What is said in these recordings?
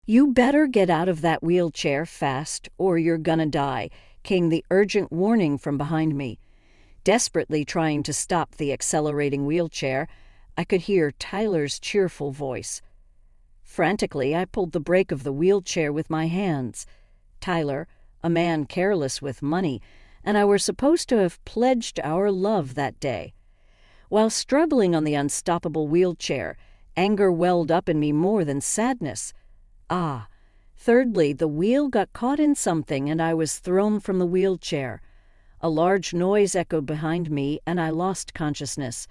"You better get out of that wheelchair fast or you're gonna die," came the urgent warning from behind me. Desperately trying to stop the accelerating wheelchair, I could hear Tyler's cheerful voice. Frantically, I pulled the brake of the wheelchair with my hands. Tyler, a man careless with money, and I were supposed to have pledged our love that day. While struggling on the unstoppable wheelchair, anger welled up in me more than sadness. Thirdly, the wheel got caught in something and I was thrown from the wheelchair. A large noise echoed behind me and I lost consciousness.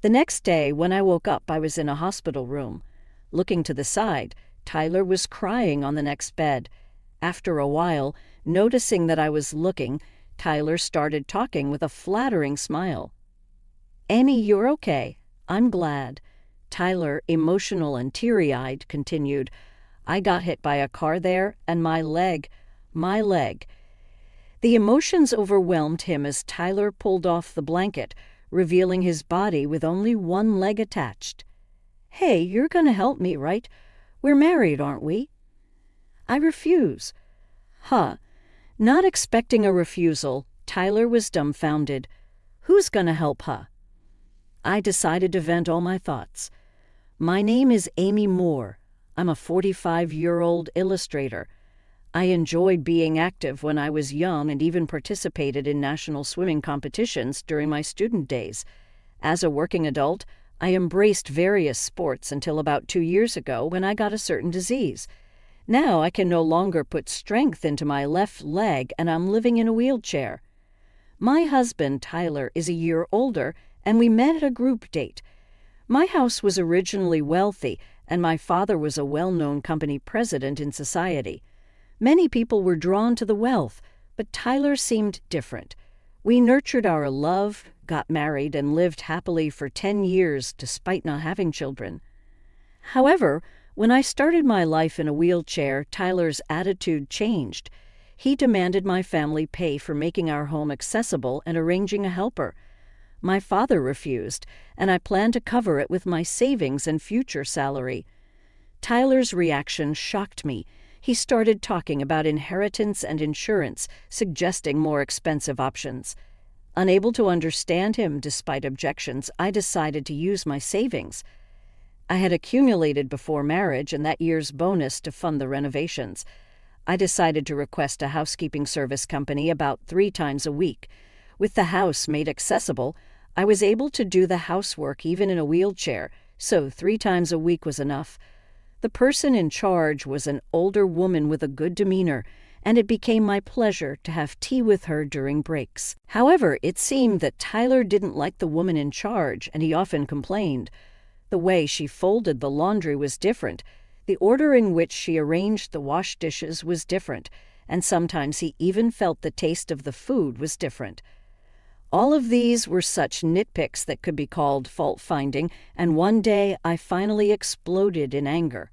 The next day, when I woke up, I was in a hospital room. Looking to the side, Tyler was crying on the next bed. After a while, noticing that I was looking, Tyler started talking with a flattering smile. "Amy, you're okay. I'm glad." Tyler, emotional and teary-eyed, continued, "I got hit by a car there, and my leg. The emotions overwhelmed him as Tyler pulled off the blanket, revealing his body with only one leg attached. "Hey, you're gonna help me, right? We're married, aren't we?" "I refuse." Not expecting a refusal, Tyler was dumbfounded. "Who's gonna help, huh?" I decided to vent all my thoughts. "My name is Amy Moore. I'm a 45-year-old illustrator. I enjoyed being active when I was young and even participated in national swimming competitions during my student days. As a working adult, I embraced various sports until about 2 years ago when I got a certain disease. Now I can no longer put strength into my left leg and I'm living in a wheelchair. My husband, Tyler, is a year older and we met at a group date. My house was originally wealthy and my father was a well-known company president in society. Many people were drawn to the wealth, but Tyler seemed different. We nurtured our love, got married, and lived happily for 10 years despite not having children. However, when I started my life in a wheelchair, Tyler's attitude changed. He demanded my family pay for making our home accessible and arranging a helper. My father refused, and I planned to cover it with my savings and future salary. Tyler's reaction shocked me. He started talking about inheritance and insurance, suggesting more expensive options. Unable to understand him despite objections, I decided to use my savings. I had accumulated before marriage and that year's bonus to fund the renovations. I decided to request a housekeeping service company about 3 times a week. With the house made accessible, I was able to do the housework even in a wheelchair, so 3 times a week was enough. The person in charge was an older woman with a good demeanor, and it became my pleasure to have tea with her during breaks. However, it seemed that Tyler didn't like the woman in charge, and he often complained. The way she folded the laundry was different. The order in which she arranged the wash dishes was different, and sometimes he even felt the taste of the food was different. All of these were such nitpicks that could be called fault-finding, and one day I finally exploded in anger.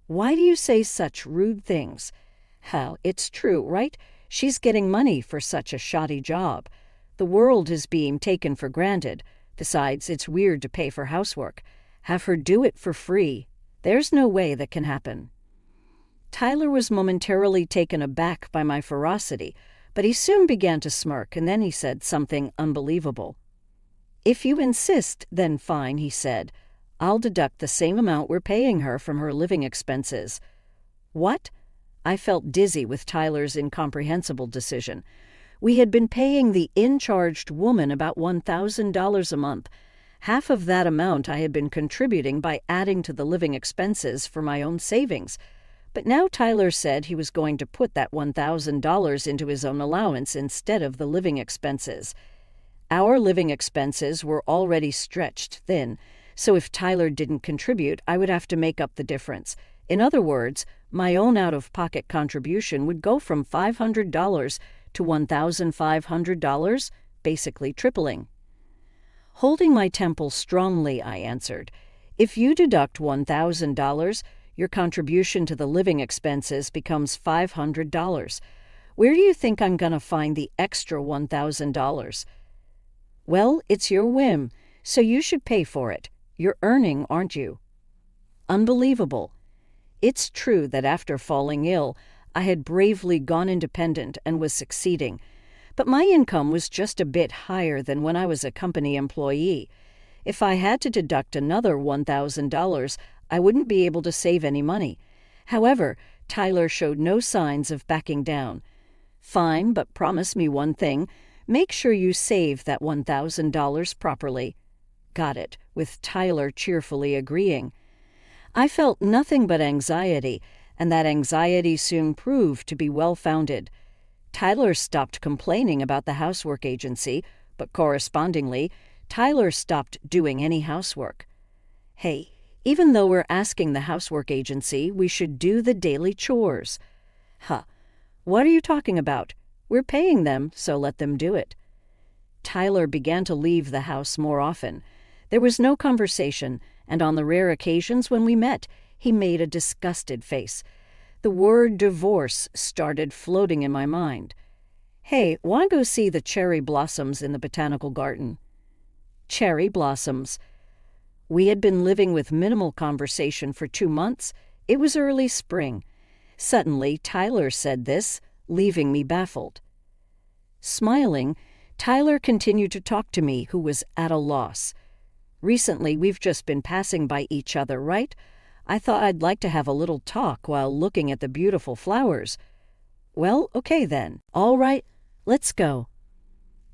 "Why do you say such rude things? Hell, it's true, right? She's getting money for such a shoddy job. The world is being taken for granted. Besides, it's weird to pay for housework. Have her do it for free. There's no way that can happen." Tyler was momentarily taken aback by my ferocity, but he soon began to smirk, and then he said something unbelievable. "If you insist, then fine," he said. "I'll deduct the same amount we're paying her from her living expenses." "What?" I felt dizzy with Tyler's incomprehensible decision. We had been paying the in-charged woman about $1,000 a month. Half of that amount I had been contributing by adding to the living expenses for my own savings. But now Tyler said he was going to put that $1,000 into his own allowance instead of the living expenses. Our living expenses were already stretched thin, so if Tyler didn't contribute, I would have to make up the difference. In other words, my own out-of-pocket contribution would go from $500 to $1,500, basically tripling. Holding my temple strongly, I answered, "If you deduct $1,000, your contribution to the living expenses becomes $500. Where do you think I'm going to find the extra $1,000? "Well, it's your whim, so you should pay for it. You're earning, aren't you?" Unbelievable. It's true that after falling ill, I had bravely gone independent and was succeeding, but my income was just a bit higher than when I was a company employee. If I had to deduct another $1,000, I wouldn't be able to save any money. However, Tyler showed no signs of backing down. Fine, but promise me one thing. Make sure you save that $1,000 properly. Got it, with Tyler cheerfully agreeing. I felt nothing but anxiety, and that anxiety soon proved to be well-founded. Tyler stopped complaining about the housework agency, but correspondingly, Tyler stopped doing any housework. Hey, even though we're asking the housework agency, we should do the daily chores. Huh, what are you talking about? We're paying them, so let them do it. Tyler began to leave the house more often. There was no conversation, and on the rare occasions when we met, he made a disgusted face. The word divorce started floating in my mind. Hey, wanna go see the cherry blossoms in the botanical garden? Cherry blossoms. We had been living with minimal conversation for 2 months. It was early spring. Suddenly, Tyler said this, leaving me baffled. Smiling, Tyler continued to talk to me, who was at a loss. Recently, we've just been passing by each other, right? I thought I'd like to have a little talk while looking at the beautiful flowers. Well, okay then. All right, let's go.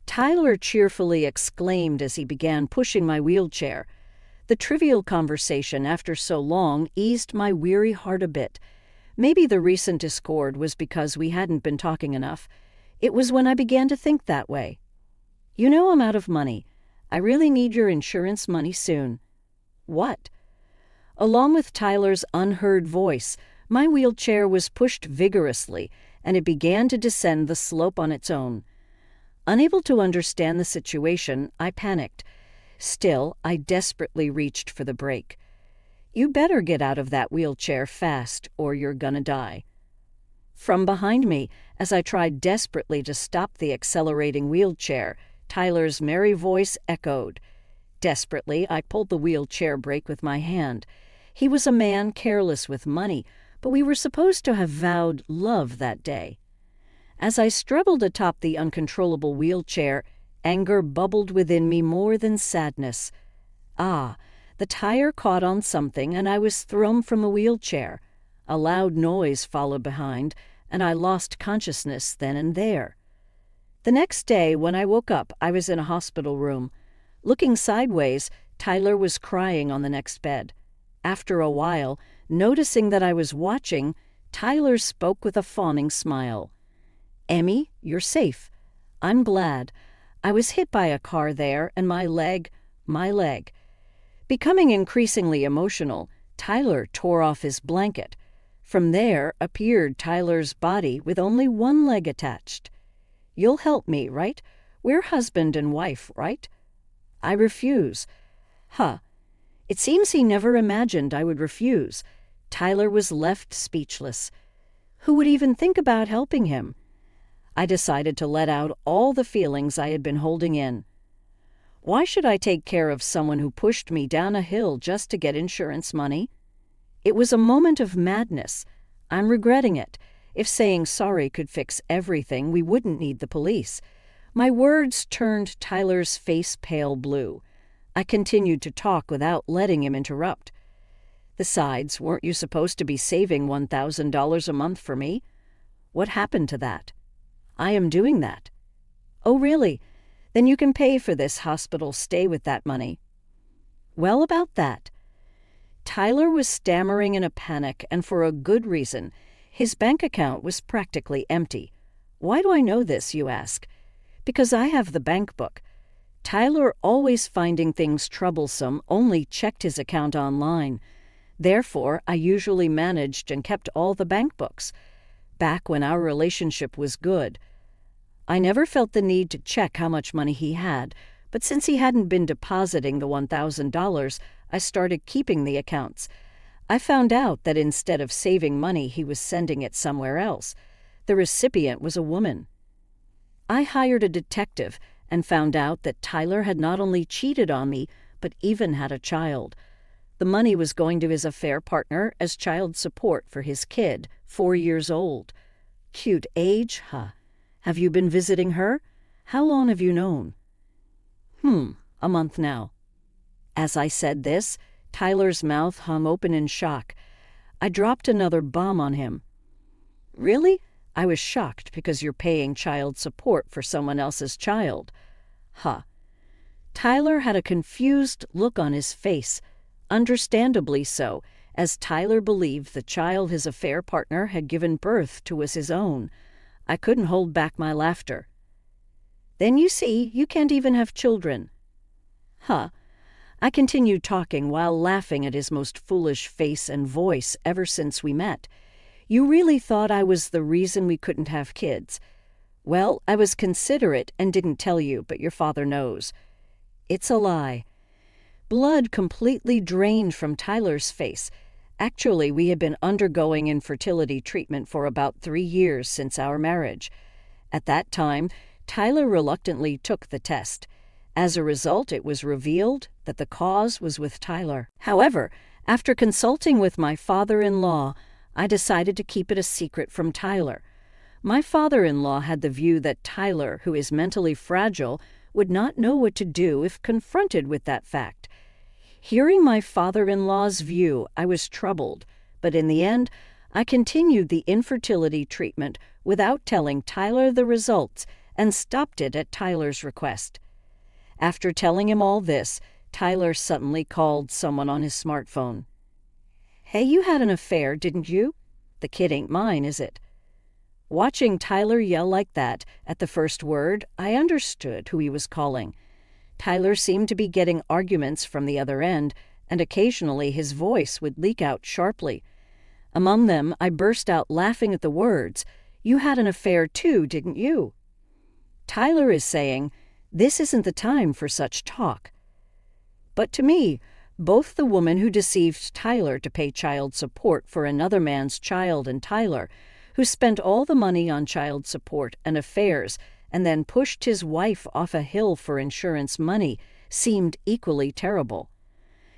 Tyler cheerfully exclaimed as he began pushing my wheelchair. The trivial conversation after so long eased my weary heart a bit. Maybe the recent discord was because we hadn't been talking enough. It was when I began to think that way. You know I'm out of money. I really need your insurance money soon. What? Along with Tyler's unheard voice, my wheelchair was pushed vigorously, and it began to descend the slope on its own. Unable to understand the situation, I panicked. Still, I desperately reached for the brake. You better get out of that wheelchair fast, or you're gonna die. From behind me, as I tried desperately to stop the accelerating wheelchair, Tyler's merry voice echoed. Desperately, I pulled the wheelchair brake with my hand. He was a man careless with money, but we were supposed to have vowed love that day. As I struggled atop the uncontrollable wheelchair, anger bubbled within me more than sadness. Ah, the tire caught on something, and I was thrown from the wheelchair. A loud noise followed behind, and I lost consciousness then and there. The next day, when I woke up, I was in a hospital room. Looking sideways, Tyler was crying on the next bed. After a while, noticing that I was watching, Tyler spoke with a fawning smile. Emmy, you're safe. I'm glad. I was hit by a car there, and my leg. Becoming increasingly emotional, Tyler tore off his blanket. From there appeared Tyler's body with only one leg attached. You'll help me, right? We're husband and wife, right? I refuse. Huh. It seems he never imagined I would refuse. Tyler was left speechless. Who would even think about helping him? I decided to let out all the feelings I had been holding in. Why should I take care of someone who pushed me down a hill just to get insurance money? It was a moment of madness. I'm regretting it. If saying sorry could fix everything, we wouldn't need the police. My words turned Tyler's face pale blue. I continued to talk without letting him interrupt. Besides, weren't you supposed to be saving $1,000 a month for me? What happened to that? I am doing that. Oh, really? Then you can pay for this hospital stay with that money. Well, about that. Tyler was stammering in a panic, and for a good reason. His bank account was practically empty. Why do I know this, you ask? Because I have the bank book. Tyler, always finding things troublesome, only checked his account online. Therefore, I usually managed and kept all the bank books. Back when our relationship was good. I never felt the need to check how much money he had, but since he hadn't been depositing the $1,000, I started keeping the accounts. I found out that instead of saving money, he was sending it somewhere else. The recipient was a woman. I hired a detective and found out that Tyler had not only cheated on me, but even had a child. The money was going to his affair partner as child support for his kid, 4 years old. Cute age, huh? Have you been visiting her? How long have you known? A month now. As I said this, Tyler's mouth hung open in shock. I dropped another bomb on him. Really? I was shocked because you're paying child support for someone else's child. Tyler had a confused look on his face, understandably so, as Tyler believed the child his affair partner had given birth to was his own. I couldn't hold back my laughter. Then you see, you can't even have children. I continued talking while laughing at his most foolish face and voice ever since we met. You really thought I was the reason we couldn't have kids. Well, I was considerate and didn't tell you, but your father knows. It's a lie. Blood completely drained from Tyler's face. Actually, we had been undergoing infertility treatment for about 3 years since our marriage. At that time, Tyler reluctantly took the test. As a result, it was revealed that the cause was with Tyler. However, after consulting with my father-in-law, I decided to keep it a secret from Tyler. My father-in-law had the view that Tyler, who is mentally fragile, would not know what to do if confronted with that fact. Hearing my father-in-law's view, I was troubled, but in the end, I continued the infertility treatment without telling Tyler the results and stopped it at Tyler's request. After telling him all this, Tyler suddenly called someone on his smartphone. Hey, you had an affair, didn't you? The kid ain't mine, is it? Watching Tyler yell like that at the first word, I understood who he was calling. Tyler seemed to be getting arguments from the other end, and occasionally his voice would leak out sharply. Among them, I burst out laughing at the words, "You had an affair too, didn't you?" Tyler is saying, "This isn't the time for such talk." But to me, both the woman who deceived Tyler to pay child support for another man's child and Tyler, who spent all the money on child support and affairs and then pushed his wife off a hill for insurance money, seemed equally terrible.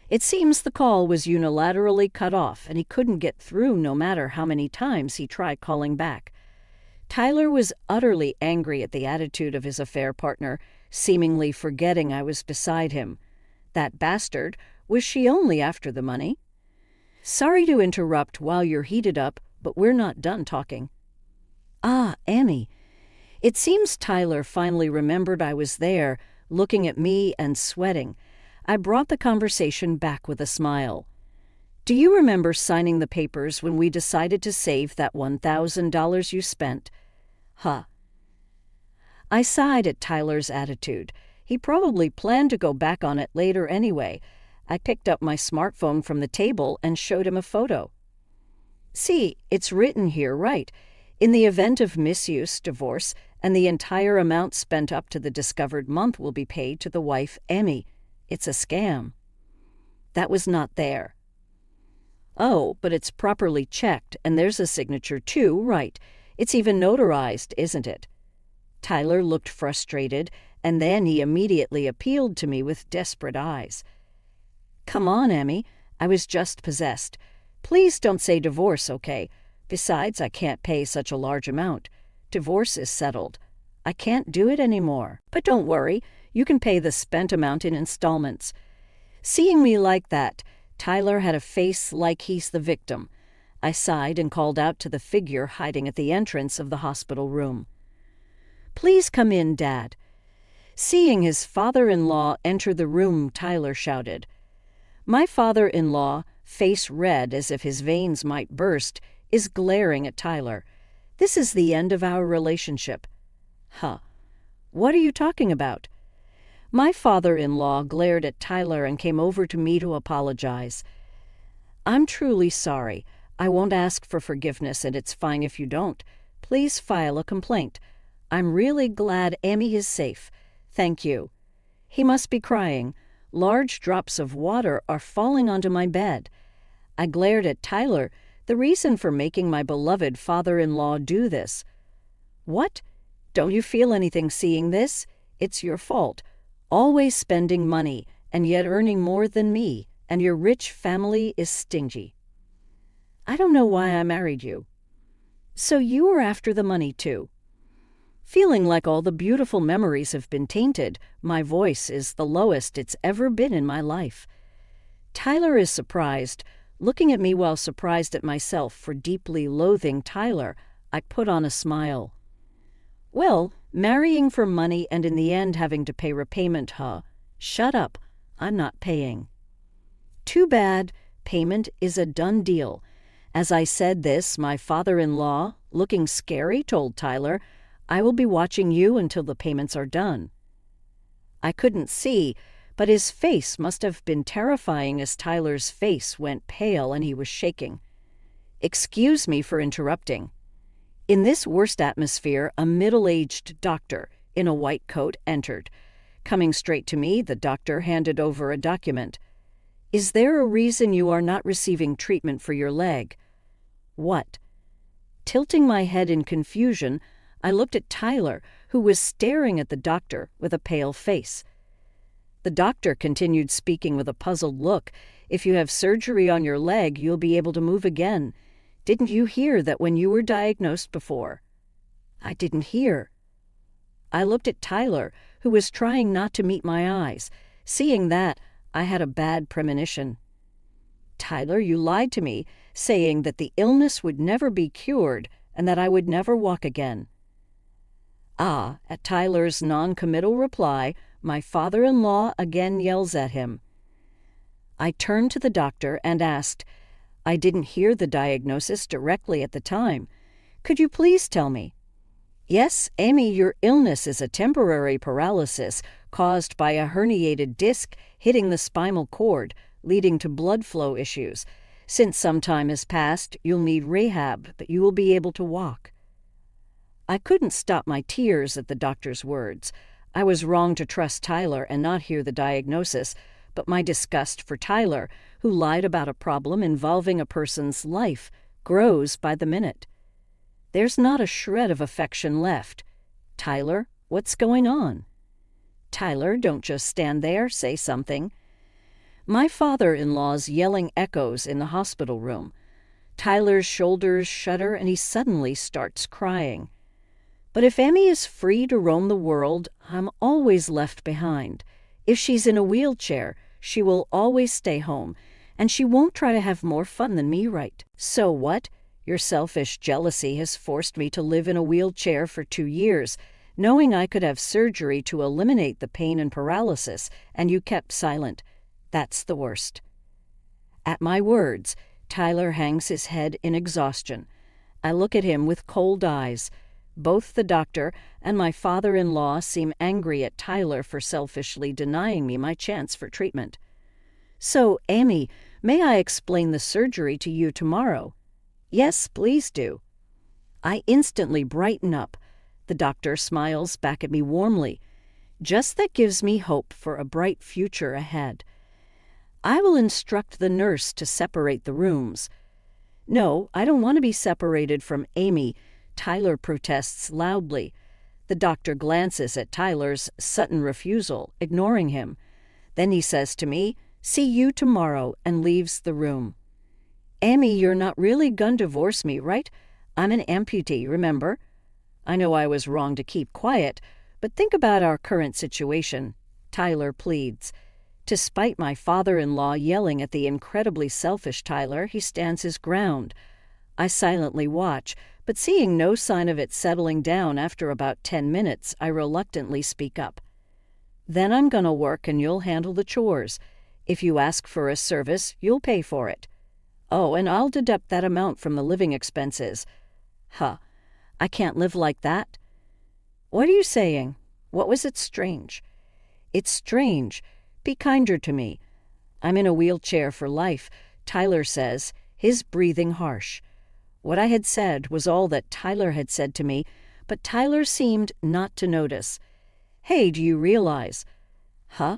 It seems the call was unilaterally cut off and he couldn't get through no matter how many times he tried calling back. Tyler was utterly angry at the attitude of his affair partner, seemingly forgetting I was beside him. That bastard, was she only after the money? Sorry to interrupt while you're heated up, but we're not done talking. Amy. It seems Tyler finally remembered I was there, looking at me and sweating. I brought the conversation back with a smile. Do you remember signing the papers when we decided to save that $1,000 you spent? I sighed at Tyler's attitude. He probably planned to go back on it later anyway. I picked up my smartphone from the table and showed him a photo. See, it's written here, right? In the event of misuse, divorce, and the entire amount spent up to the discovered month will be paid to the wife, Emmy. It's a scam. That was not there. Oh, but it's properly checked, and there's a signature too, right? It's even notarized, isn't it? Tyler looked frustrated, and then he immediately appealed to me with desperate eyes. Come on, Emmy. I was just possessed. Please don't say divorce, okay? Besides, I can't pay such a large amount. Divorce is settled. I can't do it anymore. But don't worry, you can pay the spent amount in installments. Seeing me like that, Tyler had a face like he's the victim. I sighed and called out to the figure hiding at the entrance of the hospital room. Please come in, Dad. Seeing his father-in-law enter the room, Tyler shouted. My father-in-law, face red as if his veins might burst, is glaring at Tyler. This is the end of our relationship. What are you talking about? My father-in-law glared at Tyler and came over to me to apologize. I'm truly sorry. I won't ask for forgiveness, and it's fine if you don't. Please file a complaint. I'm really glad Emmy is safe. Thank you. He must be crying. Large drops of water are falling onto my bed. I glared at Tyler, the reason for making my beloved father-in-law do this. What? Don't you feel anything seeing this? It's your fault. Always spending money, and yet earning more than me. and your rich family is stingy. I don't know why I married you. So you were after the money too. Feeling like all the beautiful memories have been tainted, my voice is the lowest it's ever been in my life. Tyler is surprised. Looking at me while surprised at myself for deeply loathing Tyler, I put on a smile. Well, marrying for money and in the end having to pay repayment, huh? Shut up. I'm not paying. Too bad. Payment is a done deal. As I said this, my father-in-law, looking scary, told Tyler, I will be watching you until the payments are done. I couldn't see, but his face must have been terrifying as Tyler's face went pale and he was shaking. Excuse me for interrupting. In this worst atmosphere, a middle-aged doctor in a white coat entered. Coming straight to me, the doctor handed over a document. Is there a reason you are not receiving treatment for your leg? What? Tilting my head in confusion, I looked at Tyler, who was staring at the doctor with a pale face. The doctor continued speaking with a puzzled look. If you have surgery on your leg, you'll be able to move again. Didn't you hear that when you were diagnosed before? I didn't hear. I looked at Tyler, who was trying not to meet my eyes. Seeing that, I had a bad premonition. Tyler, you lied to me, saying that the illness would never be cured and that I would never walk again. Ah, at Tyler's non-committal reply, my father-in-law again yells at him. I turned to the doctor and asked, I didn't hear the diagnosis directly at the time. Could you please tell me? Yes, Amy, your illness is a temporary paralysis caused by a herniated disc hitting the spinal cord, leading to blood flow issues. Since some time has passed, you'll need rehab, but you will be able to walk. I couldn't stop my tears at the doctor's words. I was wrong to trust Tyler and not hear the diagnosis, but my disgust for Tyler, who lied about a problem involving a person's life, grows by the minute. There's not a shred of affection left. Tyler, what's going on? Tyler, don't just stand there, say something. My father-in-law's yelling echoes in the hospital room. Tyler's shoulders shudder and he suddenly starts crying. But if Emmy is free to roam the world, I'm always left behind. If she's in a wheelchair, she will always stay home, and she won't try to have more fun than me, right? So what? Your selfish jealousy has forced me to live in a wheelchair for 2 years, knowing I could have surgery to eliminate the pain and paralysis, and you kept silent. That's the worst. At my words, Tyler hangs his head in exhaustion. I look at him with cold eyes. Both the doctor and my father-in-law seem angry at Tyler for selfishly denying me my chance for treatment. So, Amy, may I explain the surgery to you tomorrow? Yes, please do. I instantly brighten up. The doctor smiles back at me warmly. Just that gives me hope for a bright future ahead. I will instruct the nurse to separate the rooms. No, I don't want to be separated from Amy. Tyler protests loudly. The doctor glances at Tyler's sudden refusal, ignoring him. Then he says to me, "See you tomorrow," and leaves the room. Amy, you're not really gonna divorce me, right? I'm an amputee, remember? I know I was wrong to keep quiet, but think about our current situation. Tyler pleads. Despite my father-in-law yelling at the incredibly selfish Tyler, he stands his ground. I silently watch, but seeing no sign of it settling down after about 10 minutes, I reluctantly speak up. Then I'm gonna work and you'll handle the chores. If you ask for a service, you'll pay for it. Oh, and I'll deduct that amount from the living expenses. Huh, I can't live like that. What are you saying? What was it strange? It's strange. Be kinder to me. I'm in a wheelchair for life, Tyler says, his breathing harsh. What I had said was all that Tyler had said to me, but Tyler seemed not to notice. Hey, do you realize? Huh?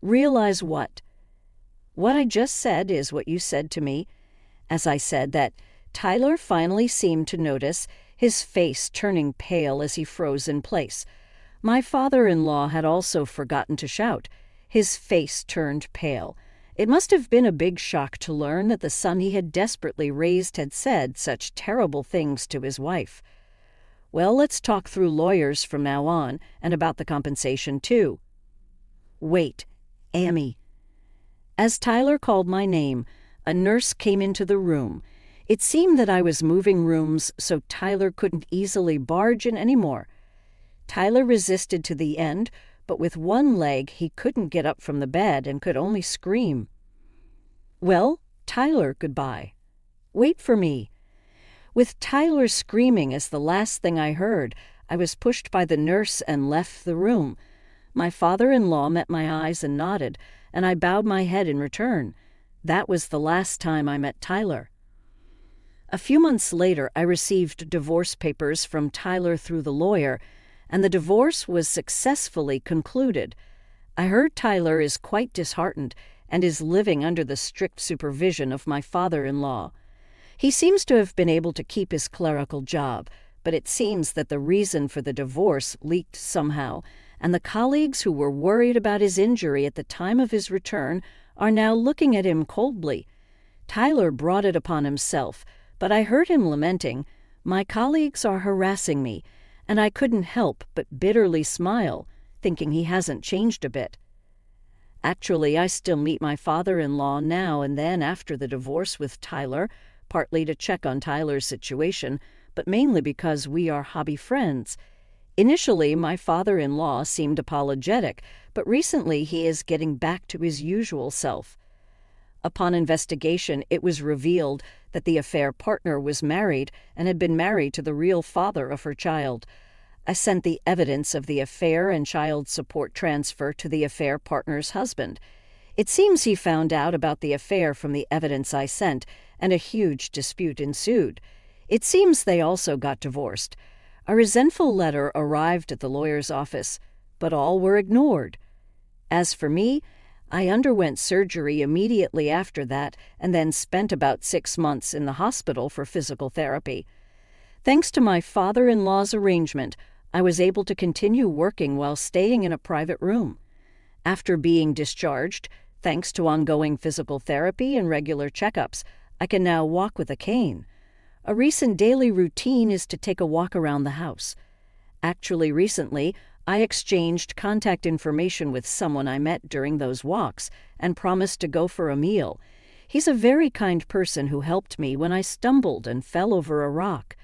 Realize what? What I just said is what you said to me. As I said that, Tyler finally seemed to notice, his face turning pale as he froze in place. My father-in-law had also forgotten to shout. His face turned pale, It must have been a big shock to learn that the son he had desperately raised had said such terrible things to his wife. Well, let's talk through lawyers from now on, and about the compensation too. Wait, Amy. As Tyler called my name, a nurse came into the room. It seemed that I was moving rooms so Tyler couldn't easily barge in anymore. Tyler resisted to the end, but with one leg he couldn't get up from the bed and could only scream. Well, Tyler, goodbye. Wait for me. With Tyler screaming as the last thing I heard, I was pushed by the nurse and left the room. My father-in-law met my eyes and nodded, and I bowed my head in return. That was the last time I met Tyler. A few months later, I received divorce papers from Tyler through the lawyer, and the divorce was successfully concluded. I heard Tyler is quite disheartened and is living under the strict supervision of my father-in-law. He seems to have been able to keep his clerical job, but it seems that the reason for the divorce leaked somehow, and the colleagues who were worried about his injury at the time of his return are now looking at him coldly. Tyler brought it upon himself, but I heard him lamenting, "My colleagues are harassing me," and I couldn't help but bitterly smile, thinking he hasn't changed a bit. Actually, I still meet my father-in-law now and then after the divorce with Tyler, partly to check on Tyler's situation, but mainly because we are hobby friends. Initially, my father-in-law seemed apologetic, but recently he is getting back to his usual self. Upon investigation, it was revealed that the affair partner was married and had been married to the real father of her child. I sent the evidence of the affair and child support transfer to the affair partner's husband. It seems he found out about the affair from the evidence I sent, and a huge dispute ensued. It seems they also got divorced. A resentful letter arrived at the lawyer's office, but all were ignored. As for me, I underwent surgery immediately after that and then spent about 6 months in the hospital for physical therapy. Thanks to my father-in-law's arrangement, I was able to continue working while staying in a private room. After being discharged, thanks to ongoing physical therapy and regular checkups, I can now walk with a cane. A recent daily routine is to take a walk around the house. Actually, recently, I exchanged contact information with someone I met during those walks and promised to go for a meal. He's a very kind person who helped me when I stumbled and fell over a rock.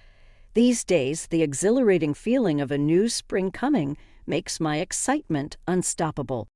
These days, the exhilarating feeling of a new spring coming makes my excitement unstoppable.